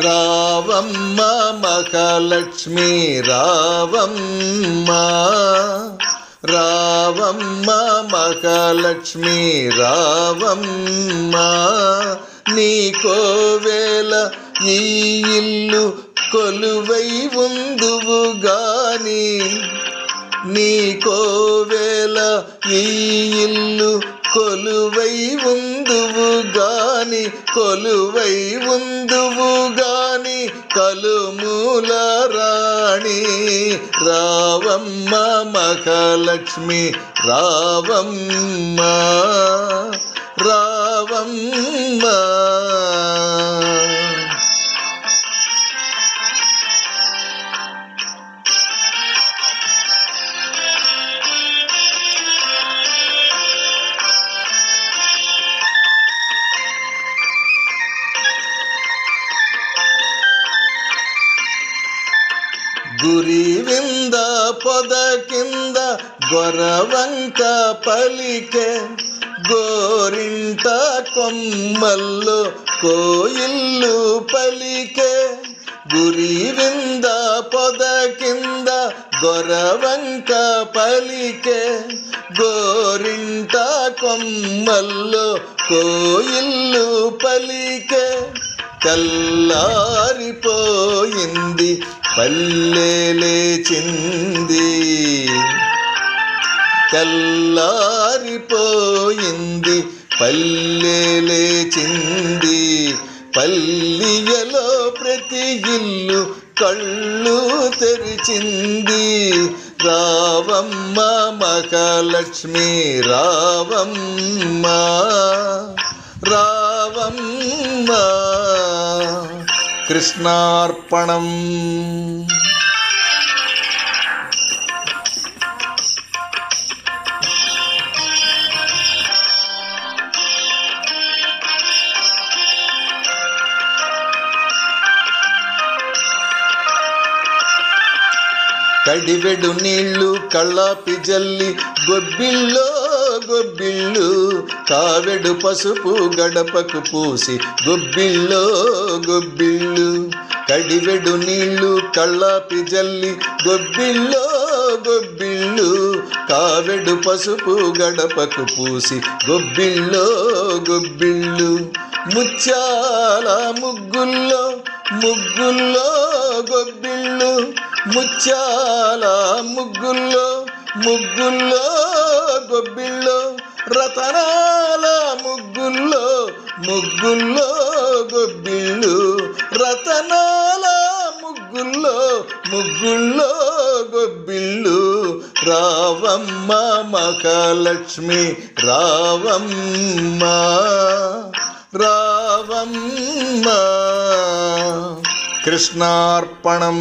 రావమ్మ మహాలక్ష్మి రావమ్మ, రావమ్మ మహాలక్ష్మి రావమ్మ. నీ కోవెల ఈ ఇల్లు కొలువై ఉందువు గాని, నీ కోవెల ఈ ఇల్లు కొలువై ఉందువు గాని, కొలువై ఉందువు గాని కలుమూల రాణి. రావమ్మ మహాలక్ష్మి రావమ్మ, రావమ్మ. గురివింద పొద కింద గొరవంక పలికే, గోరింట కొమ్మల్లో కోయిల్లు పలికే. గురివింద పొద కింద గొరవంక పలికే, గోరింట కొమ్మల్లో కోయిల్లు పలికే. తెల్లారిపోయింది పల్లె లేచింది, తెల్లారిపోయింది పల్లె లేచింది. పల్లియలో ప్రతి ఇల్లు కళ్ళు తెరిచింది. రావమ్మ మహాలక్ష్మి రావమ్మ, రావమ్మ. కృష్ణార్పణం. కడివెడు నీళ్ళు కళ్ళాపి జల్లి గొబ్బిల్లో గొబ్బిళ్ళు, కావెడు పసుపు గడపకు పూసి గొబ్బిల్లో గొబ్బిళ్ళు. కడివెడు నీళ్ళు కళ్ళాపి జల్లి గొబ్బిల్లో గొబ్బిళ్ళు, కావెడు పసుపు గడపకు పూసి గొబ్బిల్లో గొబ్బిళ్ళు. ముత్యాల ముగ్గుల్లో ముగ్గుల్లో గొబ్బిళ్ళు, ముత్యాల ముగ్గుల్లో ముగ్గుల్లో గొబ్బిళ్ళు. రతనాల ముగ్గుల్లో ముగ్గుల్లో గొబ్బిళ్ళు, రతనాల ముగ్గుల్లో ముగ్గుల్లో గొబ్బిళ్ళు. రావమ్మ మహాలక్ష్మి రావమ్మ, రావమ్మ. కృష్ణార్పణం.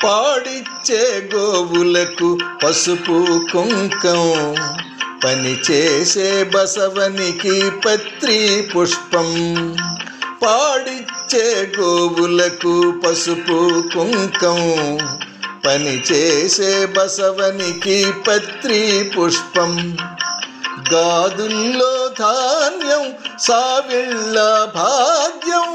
పాడిచ్చే గోవులకు పసుపు కుంకం, పని చేసే బసవనికి పత్రి పుష్పం. పాడిచ్చే గోవులకు పసుపు కుంకం, పని చేసే బసవనికి పత్రి పుష్పం. గాదుల్లో ధాన్యం సావిళ్ళ భాగ్యం,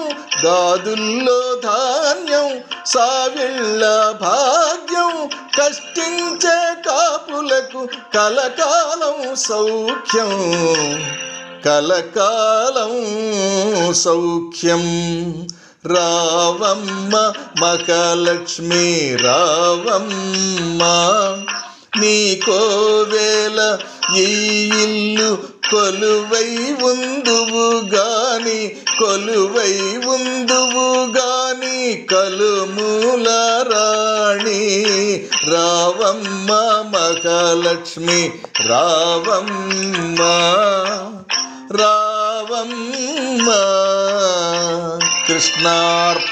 గాదుల్లో ధాన్యం సావిళ్ళ భాగ్యం. కష్టించే కాపులకు కలకాలం సౌఖ్యం, కలకాలం సౌఖ్యం. రావమ్మ మహాలక్ష్మి రావమ్మ, నీ కోవెల ఈ ఇల్లు కొలువై ఉందువు గాని, కొలువై ఉందువు గాని కలుమూల రాణి. రావమ్మ మహాలక్ష్మి రావమ్మ, రావమ్మ. కృష్ణార్పణం.